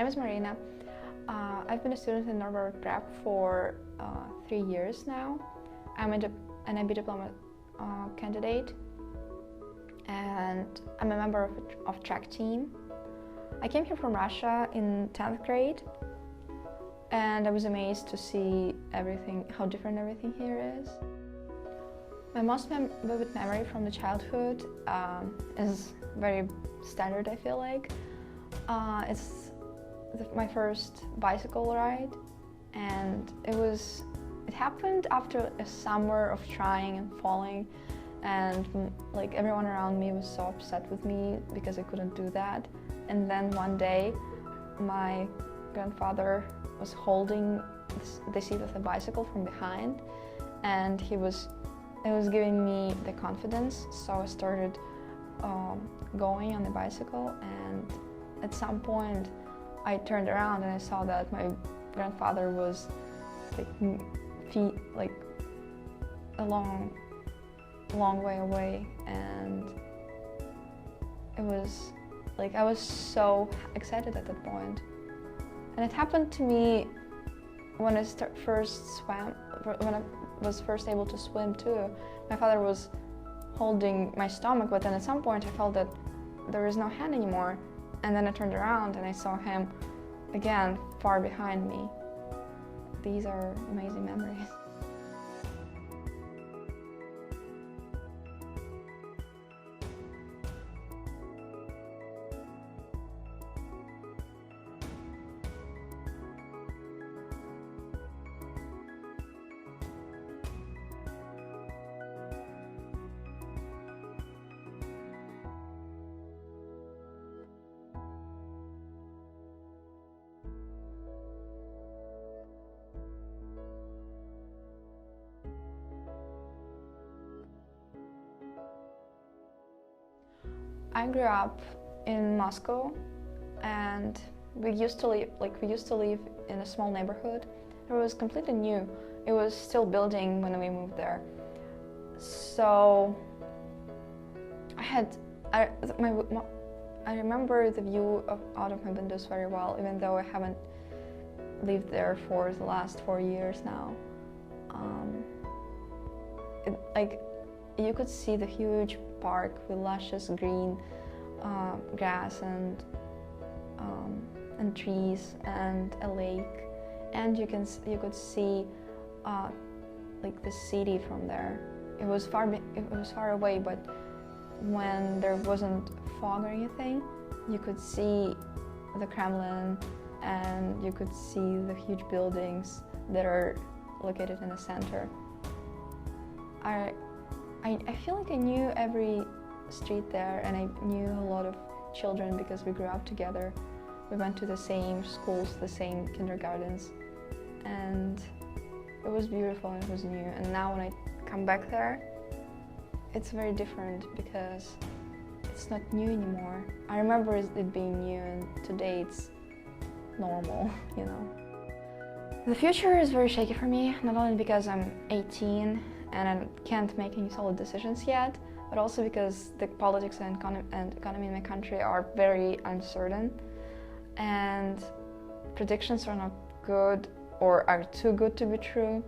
name is Marina. I've been a student in North Broward Prep for 3 years now. I'm an IB diploma candidate, and I'm a member of track team. I came here from Russia in 10th grade, and I was amazed to see everything, how different everything here is. My most vivid memory from the childhood is very standard, I feel like. It's my first bicycle ride, and it happened after a summer of trying and falling, and like everyone around me was so upset with me because I couldn't do that. And then one day my grandfather was holding the seat of the bicycle from behind, and it was giving me the confidence, so I started going on the bicycle, and at some point I turned around and I saw that my grandfather was like a long way away, and it was like I was so excited at that point. And it happened to me when I was first able to swim too. My father was holding my stomach, but then at some point I felt that there was no hand anymore. And then I turned around and I saw him again far behind me. These are amazing memories. I grew up in Moscow, and we used to live in a small neighborhood. It was completely new. It was still building when we moved there. So I remember the view out of my windows very well, even though I haven't lived there for the last 4 years now. You could see the huge park with luscious green grass and trees and a lake, and you could see like the city from there. It was far away, but when there wasn't fog or anything, you could see the Kremlin, and you could see the huge buildings that are located in the center. I feel like I knew every street there, and I knew a lot of children because we grew up together. We went to the same schools, the same kindergartens, and it was beautiful and it was new. And now when I come back there, it's very different because it's not new anymore. I remember it being new, and today it's normal, you know. The future is very shaky for me, not only because I'm 18 and I can't make any solid decisions yet, but also because the politics and economy in my country are very uncertain, and predictions are not good or are too good to be true.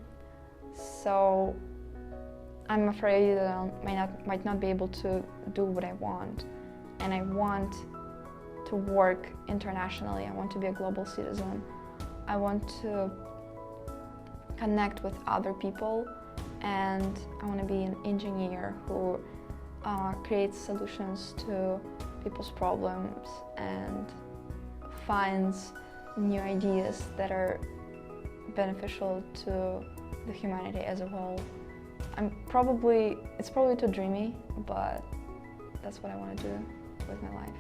So I'm afraid that I might not be able to do what I want, and I want to work internationally. I want to be a global citizen. I want to connect with other people, and I want to be an engineer who creates solutions to people's problems and finds new ideas that are beneficial to the humanity as a whole. It's probably too dreamy, but that's what I want to do with my life.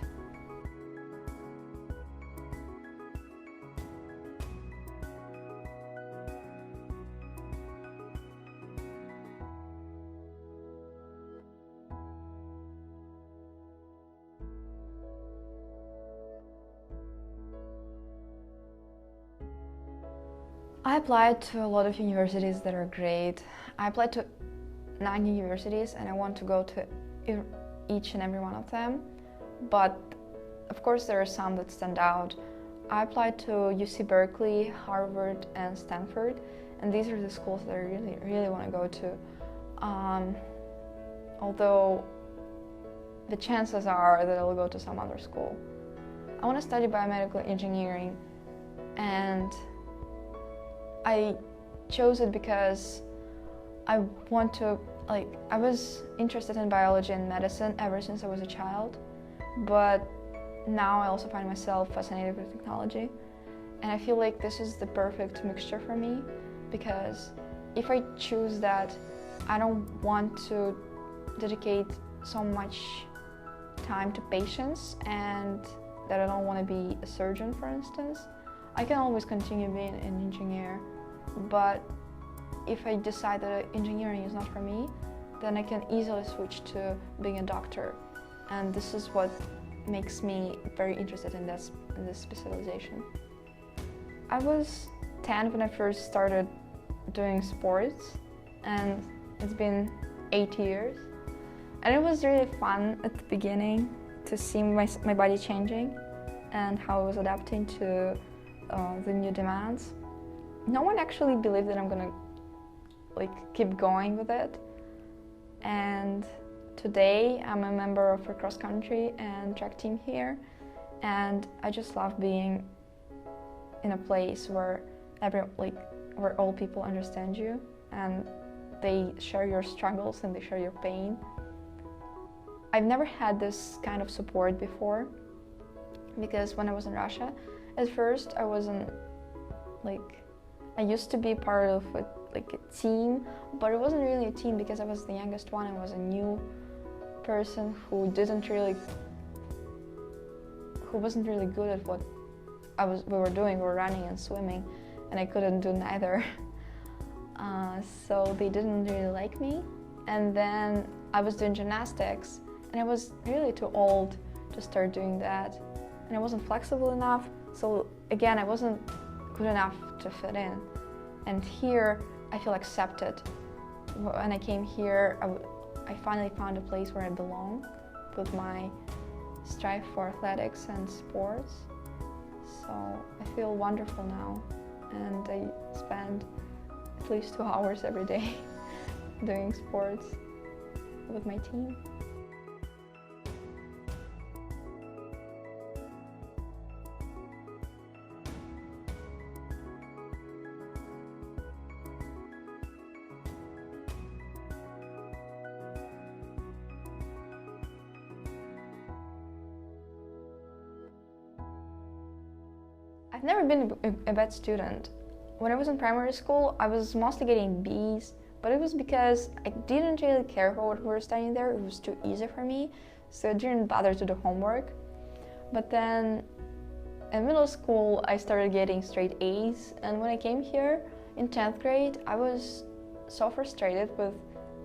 I applied to a lot of universities that are great. I applied to 9 universities, and I want to go to each and every one of them. But of course there are some that stand out. I applied to UC Berkeley, Harvard, and Stanford, and these are the schools that I really, really want to go to. Although the chances are that I'll go to some other school. I want to study biomedical engineering, and I chose it because I want to, I was interested in biology and medicine ever since I was a child, but now I also find myself fascinated with technology, and I feel like this is the perfect mixture for me, because if I choose that, I don't want to dedicate so much time to patients, and that I don't want to be a surgeon, for instance. I can always continue being an engineer, but if I decide that engineering is not for me, then I can easily switch to being a doctor, and this is what makes me very interested in this specialization. I was 10 when I first started doing sports, and it's been 8 years. And it was really fun at the beginning to see my body changing and how I was adapting to the new demands. No one actually believed that I'm gonna keep going with it. And today I'm a member of a cross country and track team here, and I just love being in a place where where all people understand you and they share your struggles and they share your pain. I've never had this kind of support before, because when I was in Russia, at first I wasn't I used to be part of a team, but it wasn't really a team because I was the youngest one. I was a new person who wasn't really good at what we were doing. We were running and swimming, and I couldn't do neither. So they didn't really like me. And then I was doing gymnastics, and I was really too old to start doing that, and I wasn't flexible enough. So again, I wasn't good enough to fit in. And here I feel accepted. When I came here, I finally found a place where I belong with my strive for athletics and sports. So I feel wonderful now, and I spend at least 2 hours every day doing sports with my team. I've never been a bad student. When I was in primary school, I was mostly getting B's, but it was because I didn't really care for what we were studying there. It was too easy for me, so I didn't bother to do homework. But then in middle school, I started getting straight A's, and when I came here in 10th grade, I was so frustrated with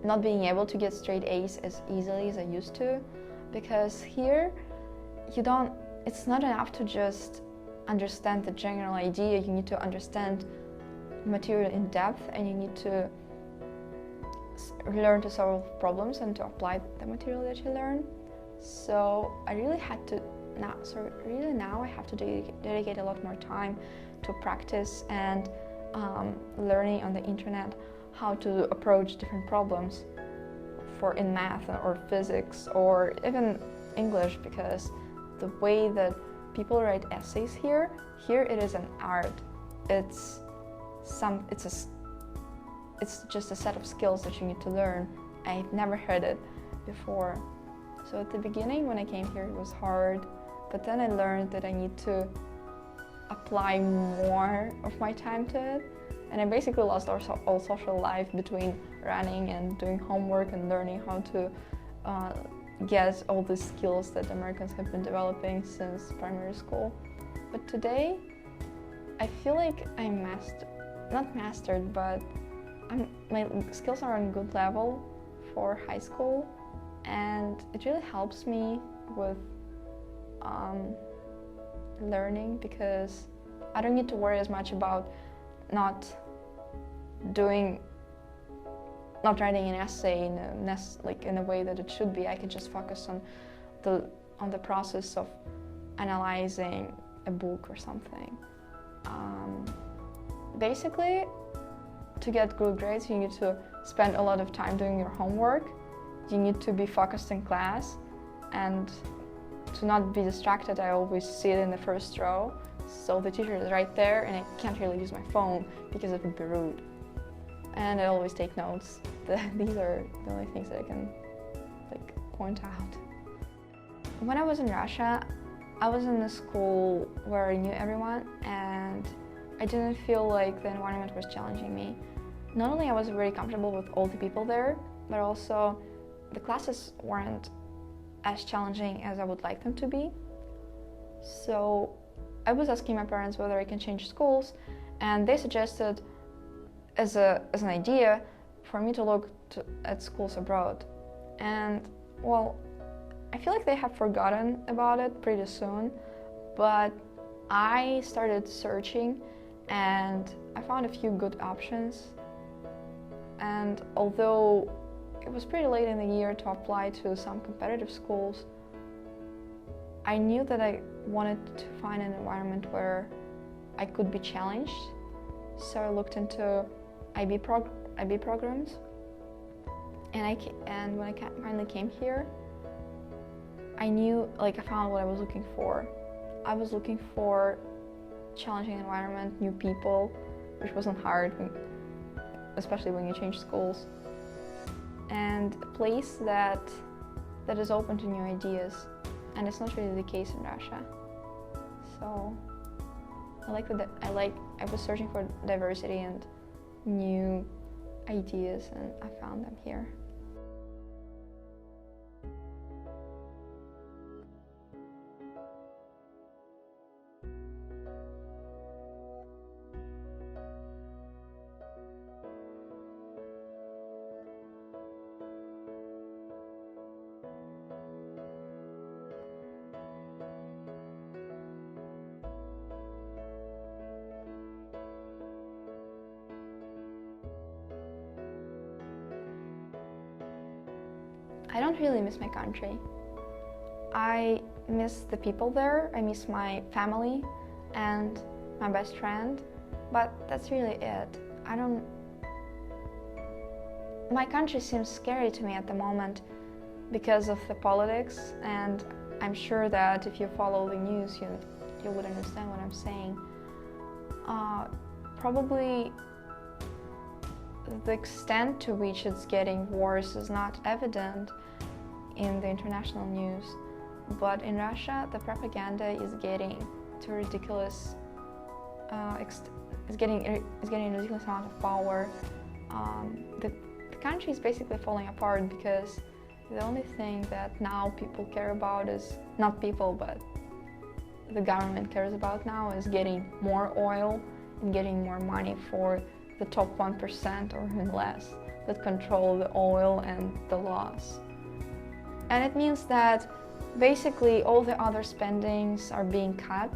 not being able to get straight A's as easily as I used to, because here it's not enough to just understand the general idea. You need to understand material in depth, and you need to learn to solve problems and to apply the material that you learn. So I really had to now I have to dedicate a lot more time to practice and learning on the internet how to approach different problems in math or physics or even English, because the way that people write essays here it is an art. It's just a set of skills that you need to learn. I've never heard it before. So at the beginning when I came here it was hard, but then I learned that I need to apply more of my time to it, and I basically lost all social life between running and doing homework and learning how to get all the skills that Americans have been developing since primary school. But today, I feel like I'm not mastered, but my skills are on a good level for high school, and it really helps me with learning, because I don't need to worry as much about not writing an essay in a way that it should be. I can just focus on the process of analyzing a book or something. Basically, to get good grades, you need to spend a lot of time doing your homework. You need to be focused in class, and to not be distracted, I always sit in the first row, so the teacher is right there and I can't really use my phone because it would be rude. And I always take notes. These are the only things that I can point out. When I was in Russia, I was in a school where I knew everyone, and I didn't feel like the environment was challenging me. Not only I was very comfortable with all the people there, but also the classes weren't as challenging as I would like them to be. So I was asking my parents whether I can change schools, and they suggested as an idea for me to look at schools abroad. And well, I feel like they have forgotten about it pretty soon, but I started searching and I found a few good options. And although it was pretty late in the year to apply to some competitive schools, I knew that I wanted to find an environment where I could be challenged. So I looked into IB programs, and when I finally came here, I knew, I found what I was looking for. I was looking for challenging environment, new people, which wasn't hard, especially when you change schools, and a place that is open to new ideas, and it's not really the case in Russia. So I was searching for diversity and new ideas, and I found them here. I don't really miss my country. I miss the people there, I miss my family and my best friend, but that's really it. My country seems scary to me at the moment because of the politics, and I'm sure that if you follow the news, you would understand what I'm saying. Probably the extent to which it's getting worse is not evident in the international news, but in Russia the propaganda is getting to ridiculous it's getting a ridiculous amount of power. The country is basically falling apart because the only thing that now people care about is not people, but the government cares about now is getting more oil and getting more money for the top 1% or even less that control the oil and the laws. And it means that basically all the other spendings are being cut,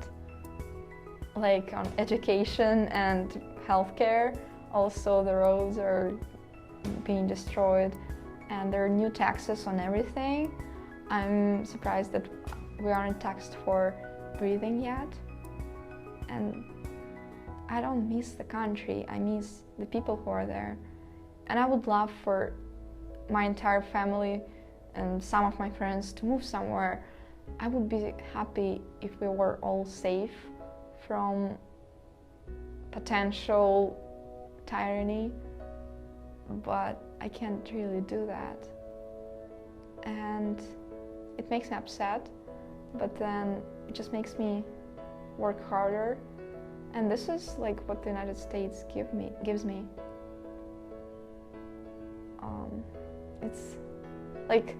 like on education and healthcare. Also the roads are being destroyed, and there are new taxes on everything. I'm surprised that we aren't taxed for breathing yet. And I don't miss the country, I miss the people who are there. And I would love for my entire family and some of my friends to move somewhere. I would be happy if we were all safe from potential tyranny, but I can't really do that. And it makes me upset, but then it just makes me work harder. And this is like what the United States gives me. It's like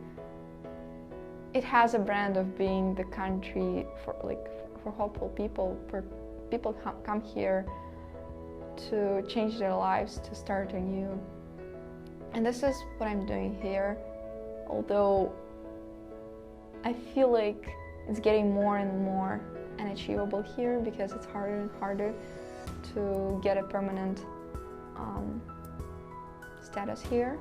it has a brand of being the country for hopeful people, for people come here to change their lives, to start anew. And this is what I'm doing here, although I feel like it's getting more and more unachievable here because it's harder and harder to get a permanent status here.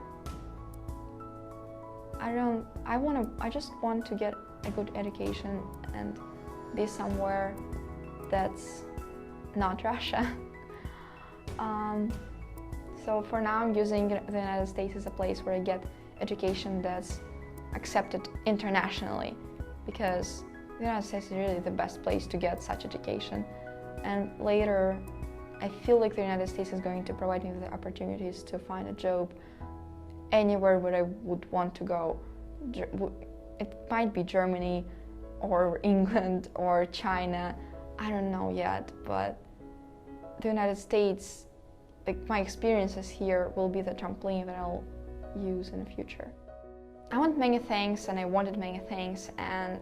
I just want to get a good education and be somewhere that's not Russia. So for now I'm using the United States as a place where I get education that's accepted internationally, because the United States is really the best place to get such education. And later, I feel like the United States is going to provide me with the opportunities to find a job anywhere where I would want to go. It might be Germany or England or China, I don't know yet, but the United States, like my experiences here, will be the trampoline that I'll use in the future. I want many things and I wanted many things, and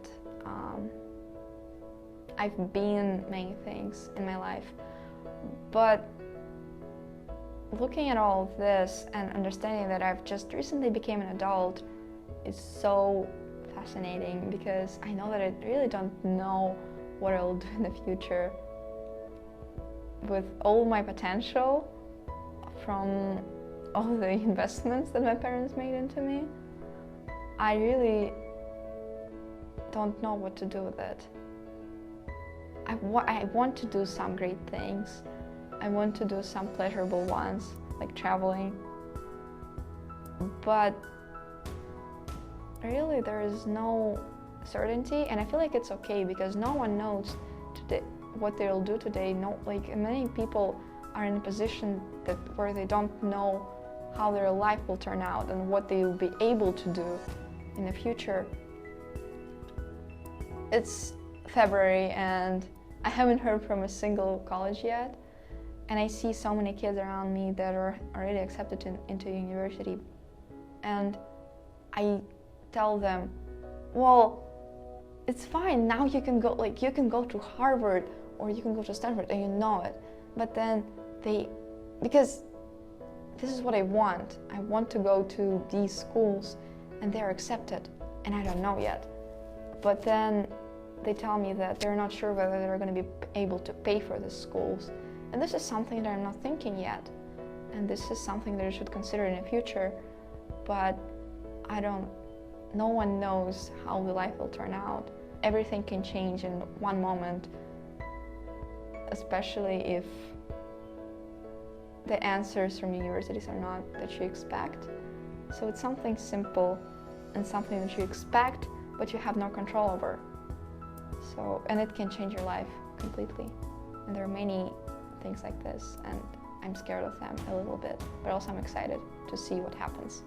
I've been many things in my life, but looking at all of this and understanding that I've just recently became an adult is so fascinating, because I know that I really don't know what I'll do in the future. With all my potential from all the investments that my parents made into me, I really don't know what to do with it. I want to do some great things. I want to do some pleasurable ones, like traveling. But really there is no certainty, and I feel like it's okay, because no one knows today what they'll do today. Like many people are in a position where they don't know how their life will turn out and what they will be able to do in the future. It's February and I haven't heard from a single college yet, and I see so many kids around me that are already accepted into university, and I tell them, well, it's fine, now you can go, like you can go to Harvard or you can go to Stanford and you know it. But then because this is what I want to go to these schools and they're accepted, and I don't know yet. But then they tell me that they're not sure whether they're going to be able to pay for the schools. And this is something that I'm not thinking yet. And this is something that I should consider in the future. But no one knows how the life will turn out. Everything can change in one moment, especially if the answers from universities are not that you expect. So it's something simple and something that you expect, but you have no control over. And it can change your life completely. And there are many things like this, and I'm scared of them a little bit, but also I'm excited to see what happens.